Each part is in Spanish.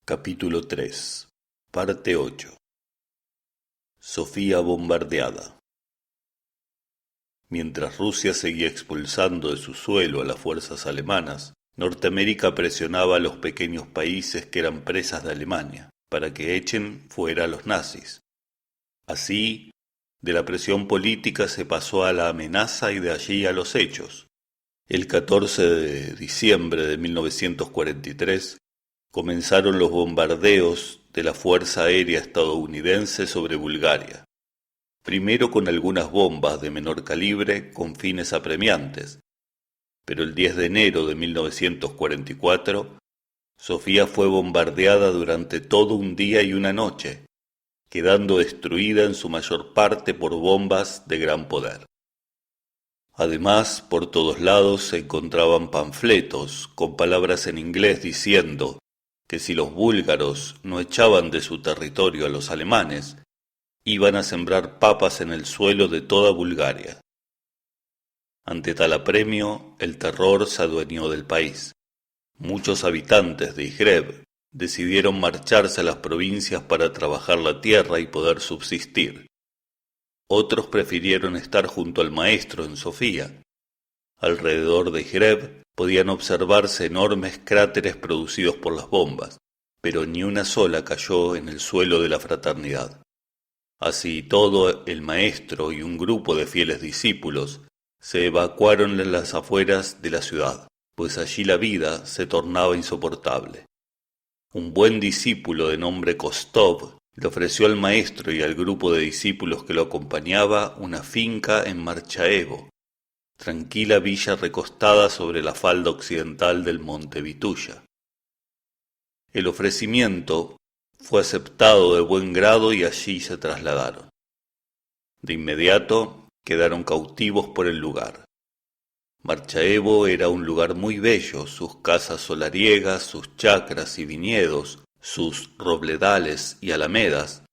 Capítulo 3. Parte 8. Sofía bombardeada. Mientras Rusia seguía expulsando de su suelo a las fuerzas alemanas, Norteamérica presionaba a los pequeños países que eran presas de Alemania para que echen fuera a los nazis. Así, de la presión política se pasó a la amenaza y de allí a los hechos. El 14 de diciembre de 1943 comenzaron los bombardeos de la Fuerza Aérea estadounidense sobre Bulgaria, primero con algunas bombas de menor calibre con fines apremiantes, pero el 10 de enero de 1944, Sofía fue bombardeada durante todo un día y una noche, quedando destruida en su mayor parte por bombas de gran poder. Además, por todos lados se encontraban panfletos con palabras en inglés diciendo que si los búlgaros no echaban de su territorio a los alemanes, iban a sembrar papas en el suelo de toda Bulgaria. Ante tal apremio, el terror se adueñó del país. Muchos habitantes de Izgreb decidieron marcharse a las provincias para trabajar la tierra y poder subsistir. Otros prefirieron estar junto al maestro en Sofía. Alrededor de Izgreb podían observarse enormes cráteres producidos por las bombas, pero ni una sola cayó en el suelo de la fraternidad. Así todo, el maestro y un grupo de fieles discípulos se evacuaron en las afueras de la ciudad, pues allí la vida se tornaba insoportable. Un buen discípulo de nombre Kostov le ofreció al maestro y al grupo de discípulos que lo acompañaba una finca en Marchaevo, tranquila villa recostada sobre la falda occidental del monte Vituya. El ofrecimiento fue aceptado de buen grado y allí se trasladaron. De inmediato quedaron cautivos por el lugar. Marchaevo era un lugar muy bello, sus casas solariegas, sus chacras y viñedos, sus robledales y alamedas,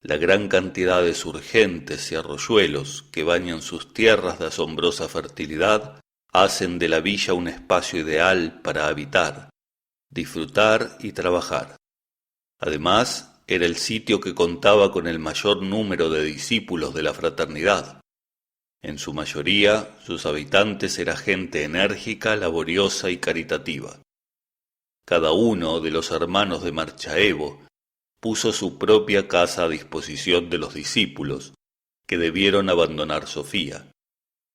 la gran cantidad de surgentes y arroyuelos que bañan sus tierras de asombrosa fertilidad, hacen de la villa un espacio ideal para habitar, disfrutar y trabajar. Además, era el sitio que contaba con el mayor número de discípulos de la fraternidad. En su mayoría, sus habitantes era gente enérgica, laboriosa y caritativa. Cada uno de los hermanos de Marchaevo puso su propia casa a disposición de los discípulos, que debieron abandonar Sofía,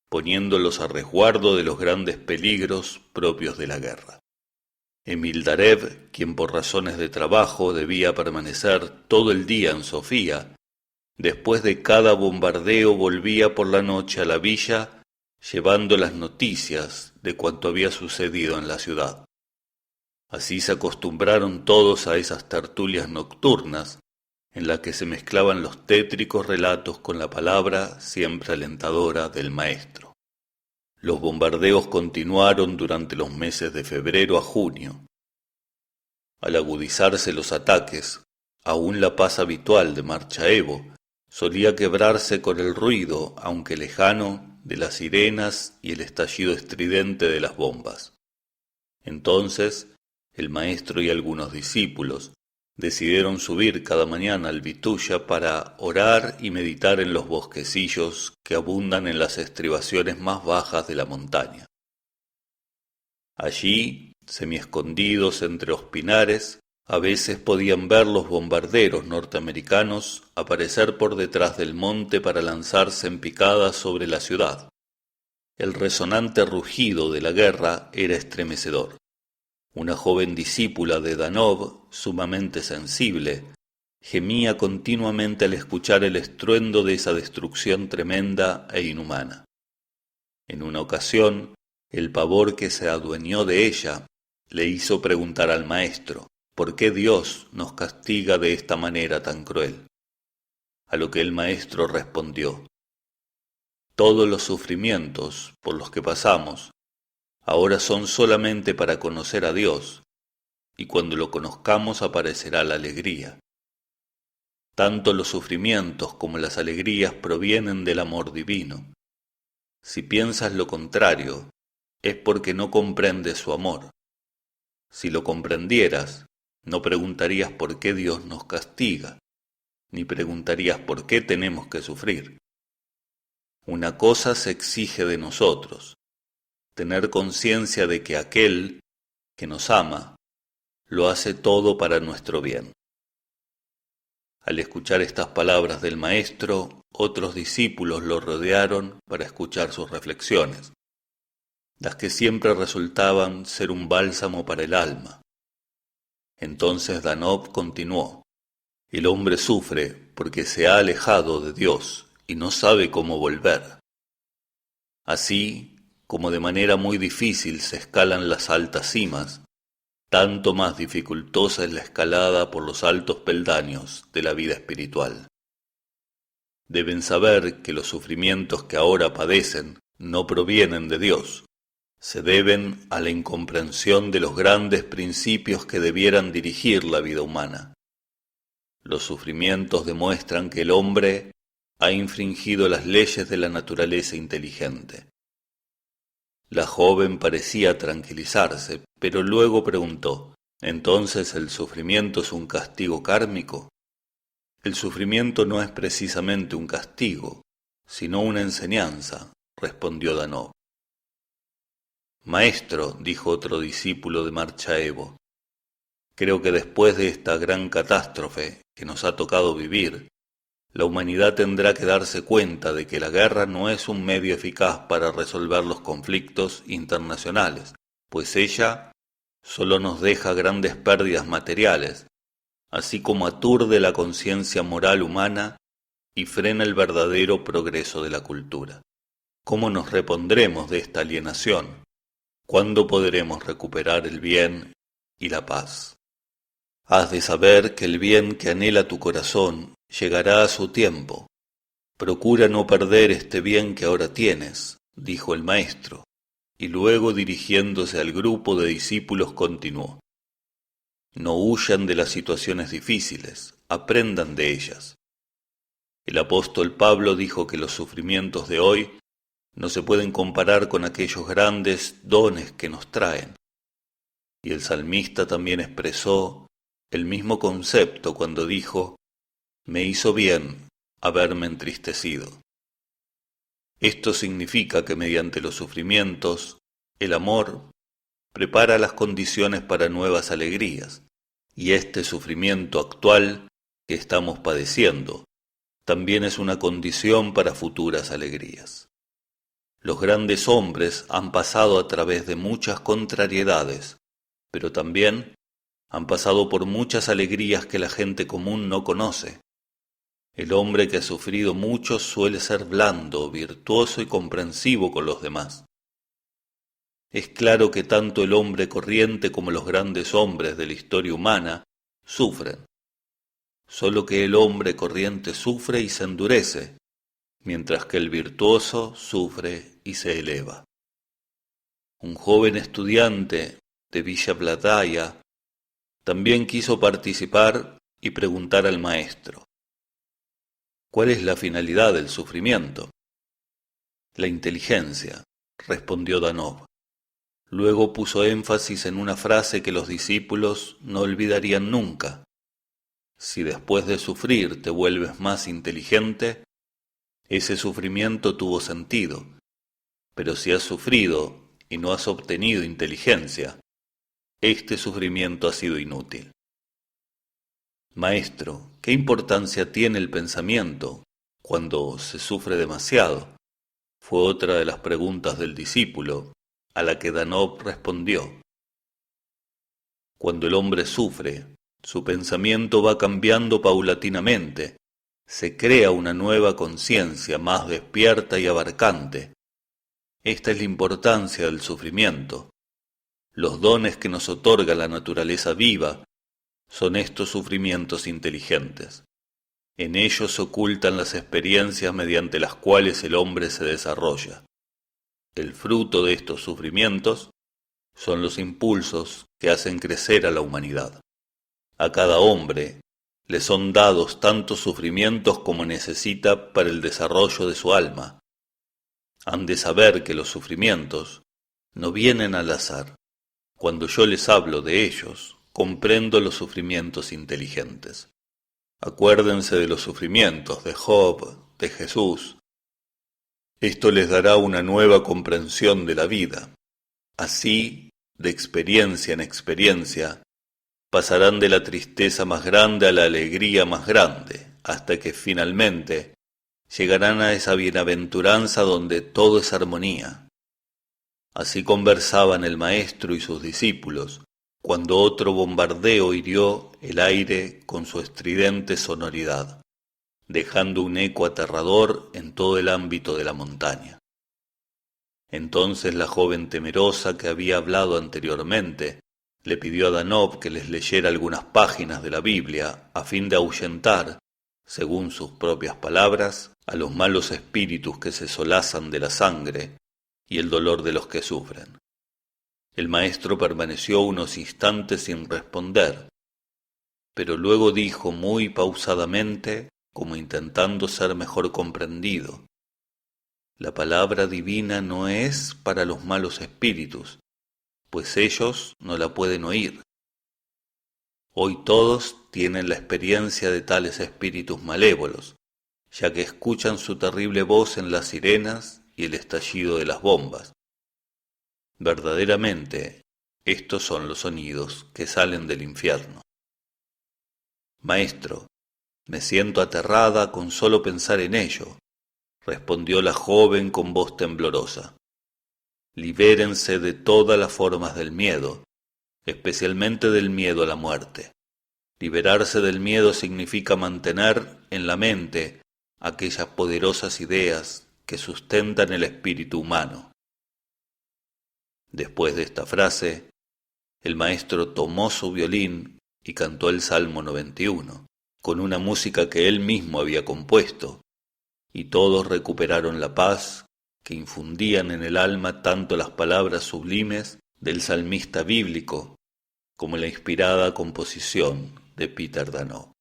poniéndolos a resguardo de los grandes peligros propios de la guerra. Emildarev, quien por razones de trabajo debía permanecer todo el día en Sofía, después de cada bombardeo volvía por la noche a la villa llevando las noticias de cuanto había sucedido en la ciudad. Así se acostumbraron todos a esas tertulias nocturnas en las que se mezclaban los tétricos relatos con la palabra siempre alentadora del maestro. Los bombardeos continuaron durante los meses de febrero a junio. Al agudizarse los ataques, aún la paz habitual de Marchaevo solía quebrarse con el ruido, aunque lejano, de las sirenas y el estallido estridente de las bombas. Entonces, el maestro y algunos discípulos decidieron subir cada mañana al Vituya para orar y meditar en los bosquecillos que abundan en las estribaciones más bajas de la montaña. Allí, semiescondidos entre los pinares, a veces podían ver los bombarderos norteamericanos aparecer por detrás del monte para lanzarse en picadas sobre la ciudad. El resonante rugido de la guerra era estremecedor. Una joven discípula de Danov, sumamente sensible, gemía continuamente al escuchar el estruendo de esa destrucción tremenda e inhumana. En una ocasión, el pavor que se adueñó de ella le hizo preguntar al maestro: ¿por qué Dios nos castiga de esta manera tan cruel? A lo que el maestro respondió: todos los sufrimientos por los que pasamos ahora son solamente para conocer a Dios, y cuando lo conozcamos aparecerá la alegría. Tanto los sufrimientos como las alegrías provienen del amor divino. Si piensas lo contrario, es porque no comprendes su amor. Si lo comprendieras, no preguntarías por qué Dios nos castiga, ni preguntarías por qué tenemos que sufrir. Una cosa se exige de nosotros, tener conciencia de que aquel que nos ama lo hace todo para nuestro bien. Al escuchar estas palabras del maestro, otros discípulos lo rodearon para escuchar sus reflexiones, las que siempre resultaban ser un bálsamo para el alma. Entonces Danov continuó: el hombre sufre porque se ha alejado de Dios y no sabe cómo volver. Así como de manera muy difícil se escalan las altas cimas, tanto más dificultosa es la escalada por los altos peldaños de la vida espiritual. Deben saber que los sufrimientos que ahora padecen no provienen de Dios, se deben a la incomprensión de los grandes principios que debieran dirigir la vida humana. Los sufrimientos demuestran que el hombre ha infringido las leyes de la naturaleza inteligente. La joven parecía tranquilizarse, pero luego preguntó: ¿entonces el sufrimiento es un castigo kármico? El sufrimiento no es precisamente un castigo, sino una enseñanza, respondió Danov. Maestro, dijo otro discípulo de Marchaevo, creo que después de esta gran catástrofe que nos ha tocado vivir, la humanidad tendrá que darse cuenta de que la guerra no es un medio eficaz para resolver los conflictos internacionales, pues ella solo nos deja grandes pérdidas materiales, así como aturde la conciencia moral humana y frena el verdadero progreso de la cultura. ¿Cómo nos repondremos de esta alienación? ¿Cuándo podremos recuperar el bien y la paz? Has de saber que el bien que anhela tu corazón llegará a su tiempo. Procura no perder este bien que ahora tienes, dijo el maestro, y luego dirigiéndose al grupo de discípulos continuó: no huyan de las situaciones difíciles, aprendan de ellas. El apóstol Pablo dijo que los sufrimientos de hoy no se pueden comparar con aquellos grandes dones que nos traen. Y el salmista también expresó el mismo concepto cuando dijo: me hizo bien haberme entristecido. Esto significa que mediante los sufrimientos, el amor prepara las condiciones para nuevas alegrías, y este sufrimiento actual que estamos padeciendo también es una condición para futuras alegrías. Los grandes hombres han pasado a través de muchas contrariedades, pero también han pasado por muchas alegrías que la gente común no conoce. El hombre que ha sufrido mucho suele ser blando, virtuoso y comprensivo con los demás. Es claro que tanto el hombre corriente como los grandes hombres de la historia humana sufren. Solo que el hombre corriente sufre y se endurece, mientras que el virtuoso sufre y se eleva. Un joven estudiante de Villa Plataya también quiso participar y preguntar al maestro: ¿cuál es la finalidad del sufrimiento? La inteligencia, respondió Danov. Luego puso énfasis en una frase que los discípulos no olvidarían nunca: si después de sufrir te vuelves más inteligente, ese sufrimiento tuvo sentido, pero si has sufrido y no has obtenido inteligencia, este sufrimiento ha sido inútil. Maestro, ¿qué importancia tiene el pensamiento cuando se sufre demasiado? Fue otra de las preguntas del discípulo, a la que Danov respondió: cuando el hombre sufre, su pensamiento va cambiando paulatinamente, se crea una nueva conciencia más despierta y abarcante. Esta es la importancia del sufrimiento. Los dones que nos otorga la naturaleza viva son estos sufrimientos inteligentes. En ellos se ocultan las experiencias mediante las cuales el hombre se desarrolla. El fruto de estos sufrimientos son los impulsos que hacen crecer a la humanidad. A cada hombre le son dados tantos sufrimientos como necesita para el desarrollo de su alma. Han de saber que los sufrimientos no vienen al azar. Cuando yo les hablo de ellos, comprendo los sufrimientos inteligentes. Acuérdense de los sufrimientos de Job, de Jesús. Esto les dará una nueva comprensión de la vida. Así, de experiencia en experiencia, pasarán de la tristeza más grande a la alegría más grande, hasta que finalmente llegarán a esa bienaventuranza donde todo es armonía. Así conversaban el maestro y sus discípulos, cuando otro bombardeo hirió el aire con su estridente sonoridad, dejando un eco aterrador en todo el ámbito de la montaña. Entonces la joven temerosa que había hablado anteriormente le pidió a Danov que les leyera algunas páginas de la Biblia a fin de ahuyentar, según sus propias palabras, a los malos espíritus que se solazan de la sangre y el dolor de los que sufren. El maestro permaneció unos instantes sin responder, pero luego dijo muy pausadamente, como intentando ser mejor comprendido: la palabra divina no es para los malos espíritus, pues ellos no la pueden oír. Hoy todos tienen la experiencia de tales espíritus malévolos, ya que escuchan su terrible voz en las sirenas y el estallido de las bombas. Verdaderamente, estos son los sonidos que salen del infierno. Maestro, me siento aterrada con solo pensar en ello, respondió la joven con voz temblorosa. Libérense de todas las formas del miedo, especialmente del miedo a la muerte. Liberarse del miedo significa mantener en la mente aquellas poderosas ideas que sustentan el espíritu humano. Después de esta frase, el maestro tomó su violín y cantó el Salmo 91, con una música que él mismo había compuesto, y todos recuperaron la paz que infundían en el alma tanto las palabras sublimes del salmista bíblico como la inspirada composición de Peter Danov.